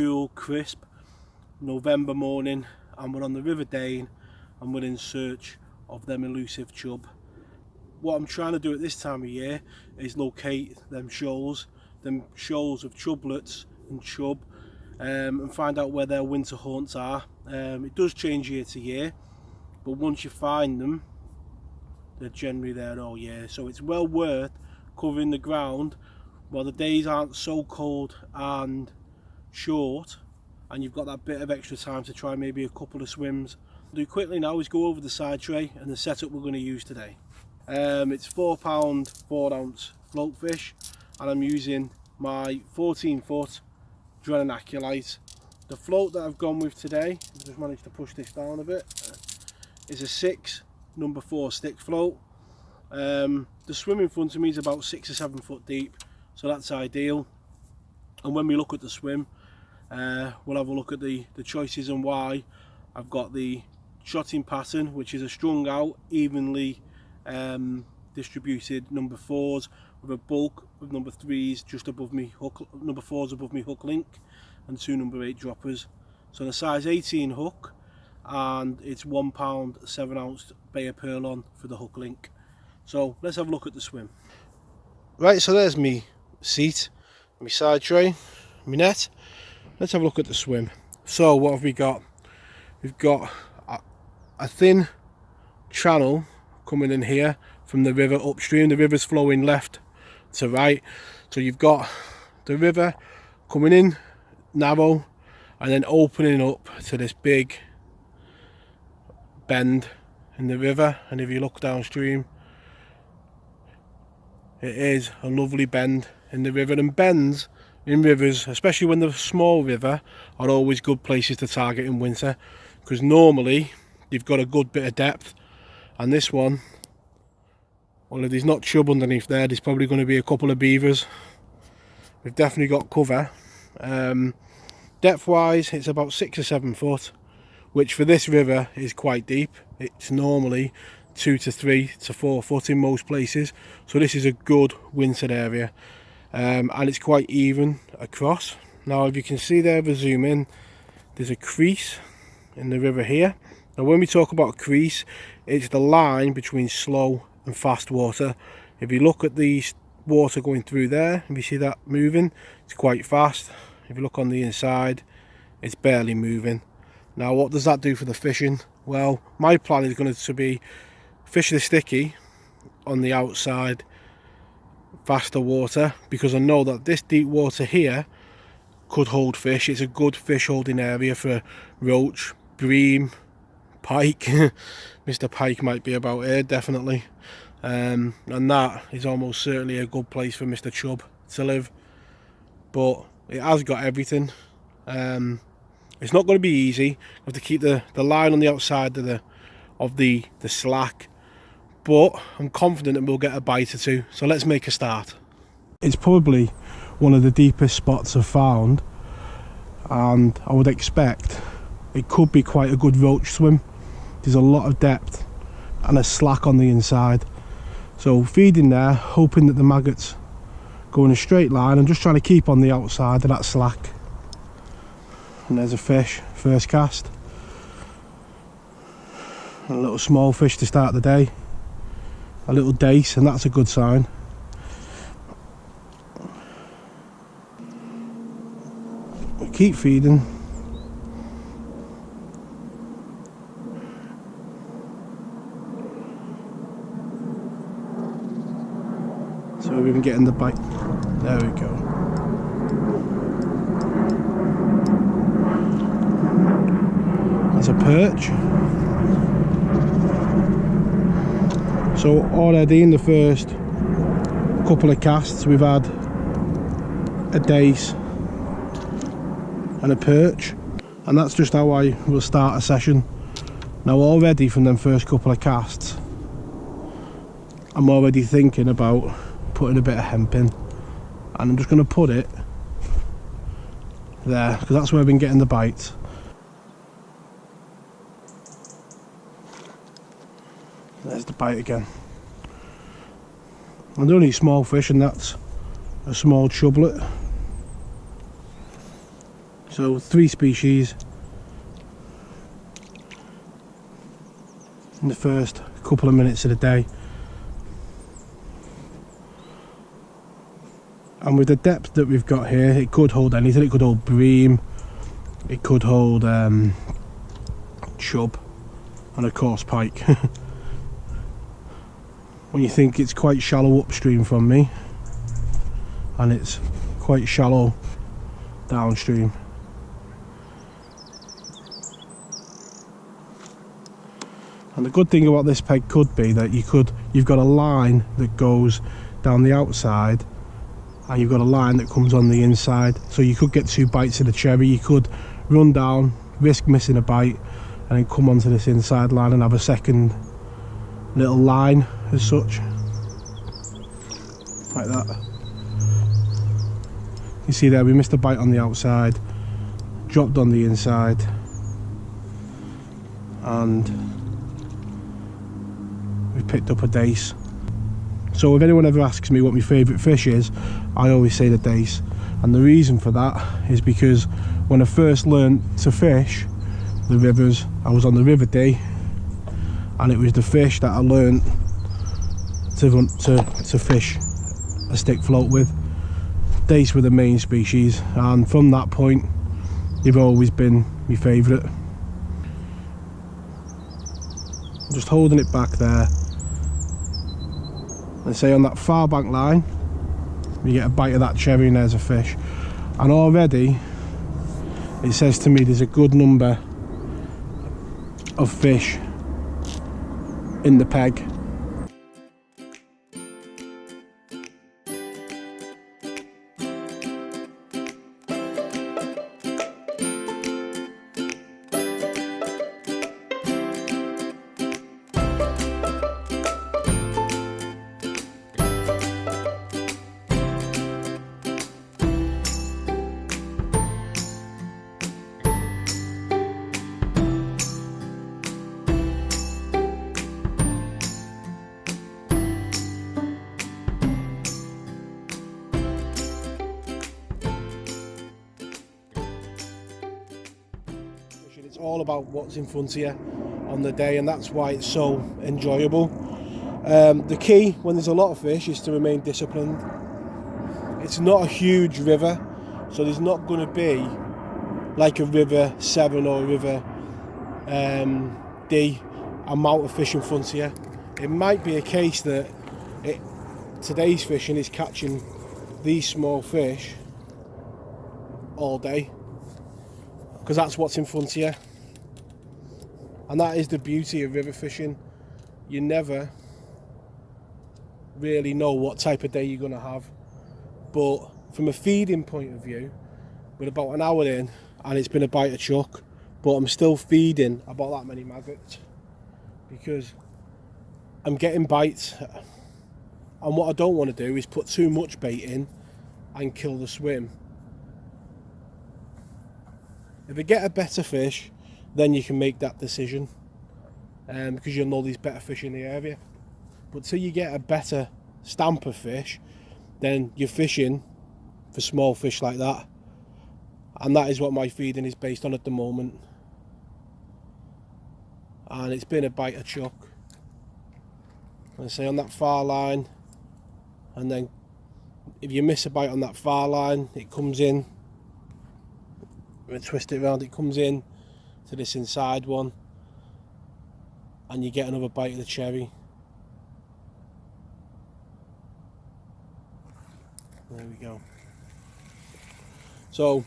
cool, crisp November morning, and we're on the River Dane and we're in search of them elusive chub. What I'm trying to do at this time of year is locate them shoals of chublets and chub, and find out where their winter haunts are. It does change year to year, but once you find them, they're generally there all year, so it's well worth covering the ground while the days aren't so cold and short, and you've got that bit of extra time to try maybe a couple of swims. What I'll do quickly now is go over the side tray and the setup we're going to use today. It's 4 pound 4 ounce float fish, and I'm using my 14-foot Dren Aculite. The float that I've gone with today, I just managed to push this down a bit, is a 6 number 4 stick float. The swim in front of me is about 6 or 7 foot deep, so that's ideal. And when we look at the swim, we'll have a look at the choices and why. I've got the shotting pattern, which is a strung out, evenly distributed number 4s with a bulk of number 3s just above me hook, number 4s above me hook link, and 2 number 8 droppers. So the size 18 hook, and it's 1 pound 7 ounce Bay of Pearl on for the hook link. So let's have a look at the swim. Right, so there's me seat, my side tray, my net. Let's have a look at the swim. So what have we got? We've got a thin channel coming in here from the river upstream. The river's flowing left to right, so you've got the river coming in narrow and then opening up to this big bend in the river. And if you look downstream, it is a lovely bend in the river. And bends in rivers, especially when they're a small river, are always good places to target in winter, because normally you've got a good bit of depth. And this one, well, if there's not chub underneath there, there's probably going to be a couple of beavers. We've definitely got cover. Depth wise, it's about 6 or 7 foot, which for this river is quite deep. It's normally 2 to 3 to 4 foot in most places, so this is a good winter area, and it's quite even across. Now if you can see there, if I zoom in, there's a crease in the river here. Now when we talk about a crease, it's the line between slow and fast water. If you look at the water going through there, if you see that moving, it's quite fast. If you look on the inside, it's barely moving. Now what does that do for the fishing? Well, my plan is going to be fish the sticky on the outside, faster water, because I know that this deep water here could hold fish. It's a good fish holding area for roach, bream, pike. Mr. Pike might be about here, definitely. And that is almost certainly a good place for Mr. Chub to live. But it has got everything. It's not going to be easy. You have to keep the line on the outside of the slack, but I'm confident that we'll get a bite or two. So let's make a start. It's probably one of the deepest spots I've found, and I would expect it could be quite a good roach swim. There's a lot of depth and a slack on the inside, so feeding there, hoping that the maggots go in a straight line. I'm just trying to keep on the outside of that slack. And there's a fish, first cast, and a little small fish to start the day, a little dace, and that's a good sign. We keep feeding. So we've been getting the bite. There we go. There's a perch. So already in the first couple of casts we've had a dace and a perch, and that's just how I will start a session. Now already from them first couple of casts, I'm already thinking about putting a bit of hemp in, and I'm just going to put it there because that's where I've been getting the bites. There's the bite again. And only small fish, and that's a small chublet. It's So 3 species in the first couple of minutes of the day. And with the depth that we've got here, it could hold anything. It could hold bream, it could hold chub, and of course pike. When you think it's quite shallow upstream from me, and it's quite shallow downstream. And the good thing about this peg could be that you've got a line that goes down the outside, and you've got a line that comes on the inside, so you could get 2 bites of the cherry. You could run down, risk missing a bite, and then come onto this inside line and have a second little line as such, like that. You see there, we missed a bite on the outside, dropped on the inside, and we picked up a dace. So if anyone ever asks me what my favourite fish is, I always say the dace. And the reason for that is because when I first learned to fish the rivers, I was on the river day, and it was the fish that I learned to fish a stick float with. Dace were the main species, and from that point they've always been my favourite. Just holding it back there, and say on that far back line you get a bite of that cherry and there's a fish. And already it says to me there's a good number of fish in the peg. It's all about what's in front of you on the day, and that's why it's so enjoyable. The key when there's a lot of fish is to remain disciplined. It's not a huge river, so there's not going to be like a river Severn or a river Dee amount of fish in front of you. It might be a case that today's fishing is catching these small fish all day, because that's what's in front of you. And that is the beauty of river fishing. You never really know what type of day you're going to have. But from a feeding point of view, we're about an hour in and it's been a bite of chuck, but I'm still feeding about that many maggots because I'm getting bites. And what I don't want to do is put too much bait in and kill the swim. If you get a better fish, then you can make that decision, because you'll know there's better fish in the area. But till you get a better stamp of fish, then you're fishing for small fish like that, and that is what my feeding is based on at the moment. And it's been a bite of chuck, let's say on that far line, and then if you miss a bite on that far line, it comes in. Twist it around, it comes in to this inside one, and you get another bite of the cherry. There we go. So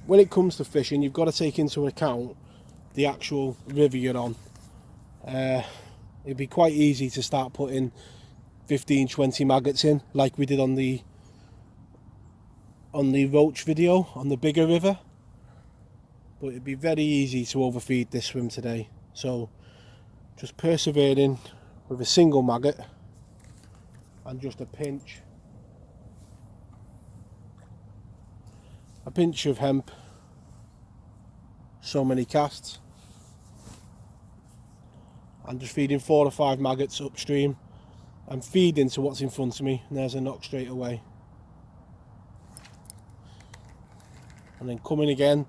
when it comes to fishing, you've got to take into account the actual river you're on. It'd be quite easy to start putting 15-20 maggots in like we did on the roach video on the bigger river. But it'd be very easy to overfeed this swim today. So just persevering with a single maggot and just a pinch of hemp, so many casts, and just feeding 4 or 5 maggots upstream and feeding to what's in front of me. And there's a knock straight away. and then come in again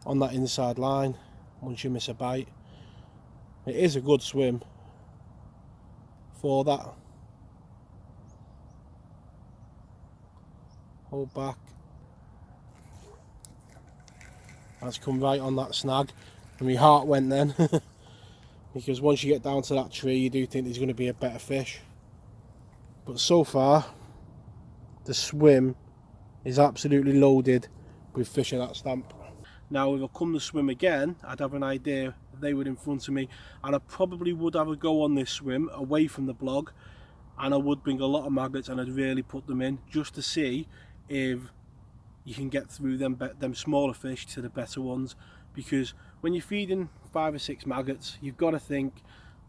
on that inside line once you miss a bite. It is a good swim for that. Hold back. That's come right on that snag, and my heart went then. Because once you get down to that tree, you do think there's going to be a better fish. But so far, the swim is absolutely loaded with fish of that stamp. Now, if I come to swim again, I'd have an idea they were in front of me, and I probably would have a go on this swim away from the blog, and I would bring a lot of maggots and I'd really put them in just to see if you can get through them smaller fish to the better ones. Because when you're feeding 5 or 6 maggots, you've got to think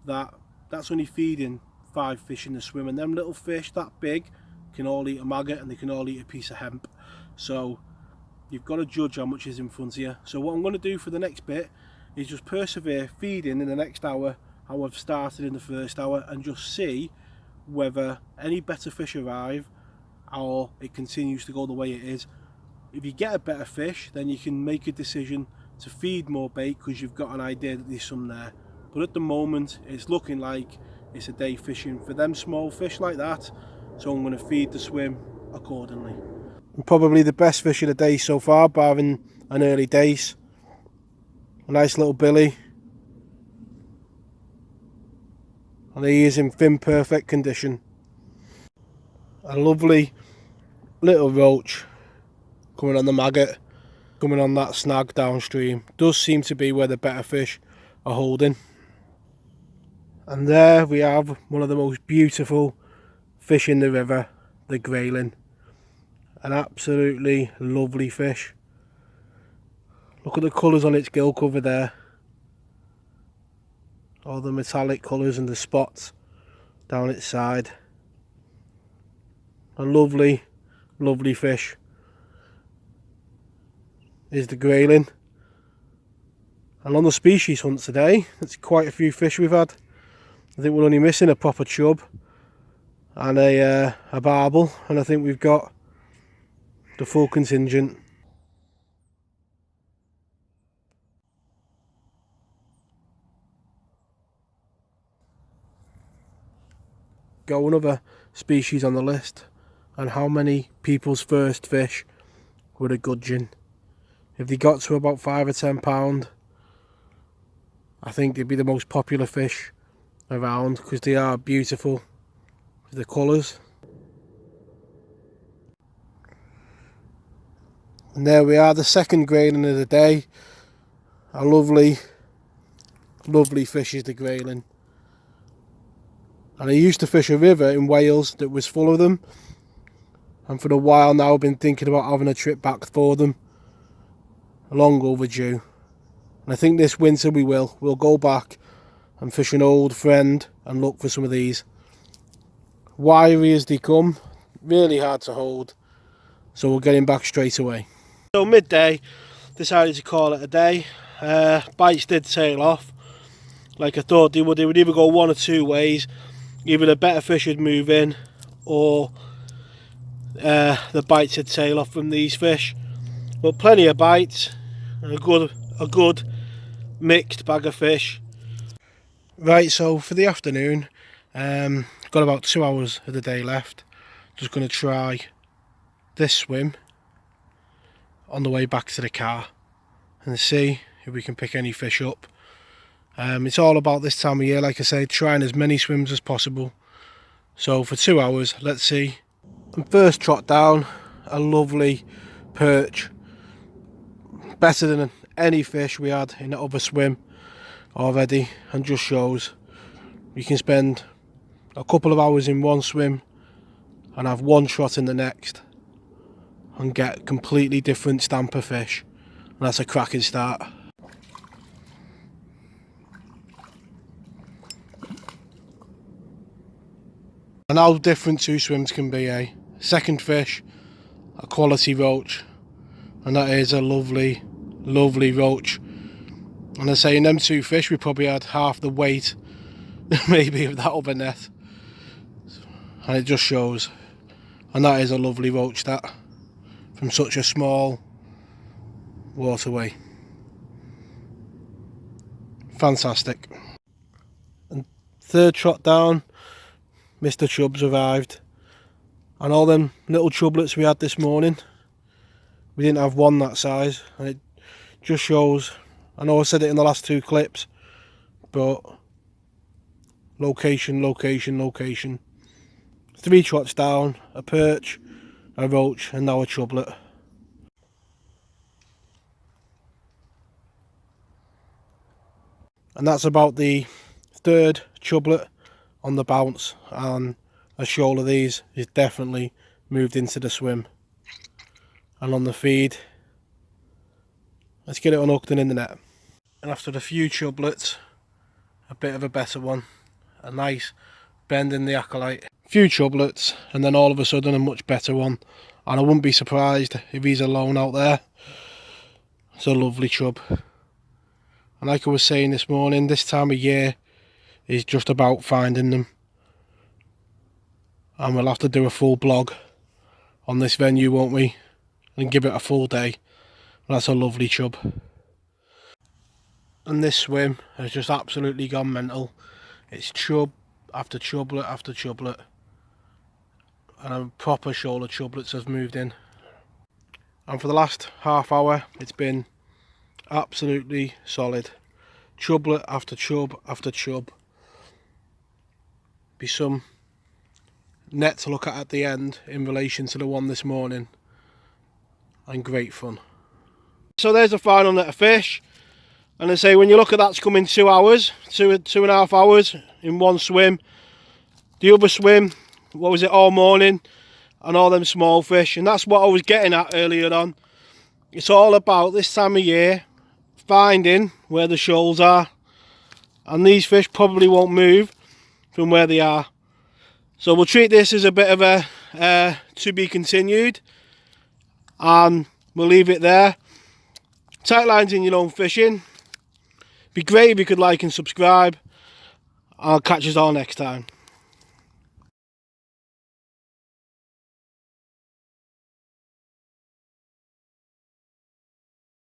that that's only feeding 5 fish in the swim, and them little fish that big can all eat a maggot and they can all eat a piece of hemp. So you've got to judge how much is in front of you. So what I'm going to do for the next bit is just persevere feeding in the next hour how I've started in the first hour, and just see whether any better fish arrive or it continues to go the way it is. If you get a better fish, then you can make a decision to feed more bait because you've got an idea that there's some there. But at the moment, it's looking like it's a day fishing for them small fish like that, so I'm going to feed the swim accordingly. Probably the best fish of the day so far, barring an early dace. A nice little billy, and he is in fin perfect condition. A lovely little roach coming on the maggot, coming on that snag downstream. Does seem to be where the better fish are holding. And there we have one of the most beautiful fish in the river, the grayling. An absolutely lovely fish. Look at the colours on its gill cover there. All the metallic colours and the spots down its side. A lovely, lovely fish is the grayling. And on the species hunt today, it's quite a few fish we've had. I think we're only missing a proper chub and a barbel, and I think we've got the full contingent. Got another species on the list, and how many people's first fish were a gudgeon. If they got to about £5 or £10, I think they'd be the most popular fish around because they are beautiful with the colours. And there we are, the second grayling of the day. A lovely, lovely fish is the grayling. And I used to fish a river in Wales that was full of them, and for a while now I've been thinking about having a trip back for them. Long overdue. And I think this winter we will. We'll go back and fish an old friend and look for some of these. Wiry as they come, really hard to hold. So we're getting back straight away. So midday, decided to call it a day. Bites did tail off. Like I thought they would either go one or two ways. Either the better fish would move in, or the bites would tail off from these fish. But plenty of bites, and a good mixed bag of fish. Right, so for the afternoon, got about 2 hours of the day left. Just going to try this swim on the way back to the car and see if we can pick any fish up. It's all about this time of year, like I say, trying as many swims as possible. So for 2 hours, let's see. And first trot down, a lovely perch. Better than any fish we had in that other swim already, and just shows you can spend a couple of hours in one swim and have one trot in the next and get completely different stamp of fish, and that's a cracking start. And how different two swims can be, eh? Second fish, a quality roach, and that is a lovely, lovely roach. And I say in them two fish we probably had half the weight maybe of that other net, and it just shows. And that is a lovely roach, that, from such a small waterway. Fantastic. And third trot down, Mr. Chubb's arrived. And all them little chublets we had this morning, we didn't have one that size, and it just shows, I know I said it in the last two clips, but location, location, location. 3 trots down, a perch, a roach, and now a chublet. And that's about the third chublet on the bounce, and a shoal of these is definitely moved into the swim. And on the feed, let's get it unhooked and in the net. And after a few chublets, a bit of a better one, a nice bend in the acolyte. Few chublets, and then all of a sudden a much better one. And I wouldn't be surprised if he's alone out there. It's a lovely chub. And like I was saying this morning, this time of year is just about finding them. And we'll have to do a full blog on this venue, won't we? And give it a full day. That's a lovely chub. And this swim has just absolutely gone mental. It's chub after chublet after chublet. And a proper shoal of chublets have moved in. And for the last half hour, it's been absolutely solid. Chublet after chub after chub. Be some net to look at the end in relation to the one this morning, and great fun. So there's the final net of fish, and I say when you look at that's coming 2 hours, two and a half hours in one swim. The other swim, what was it, all morning, and all them small fish, and that's what I was getting at earlier on. It's all about this time of year finding where the shoals are, and these fish probably won't move from where they are. So we'll treat this as a bit of a to be continued, and we'll leave it there. Tight lines in your own fishing. Be great if you could like and subscribe. I'll catch us all next time.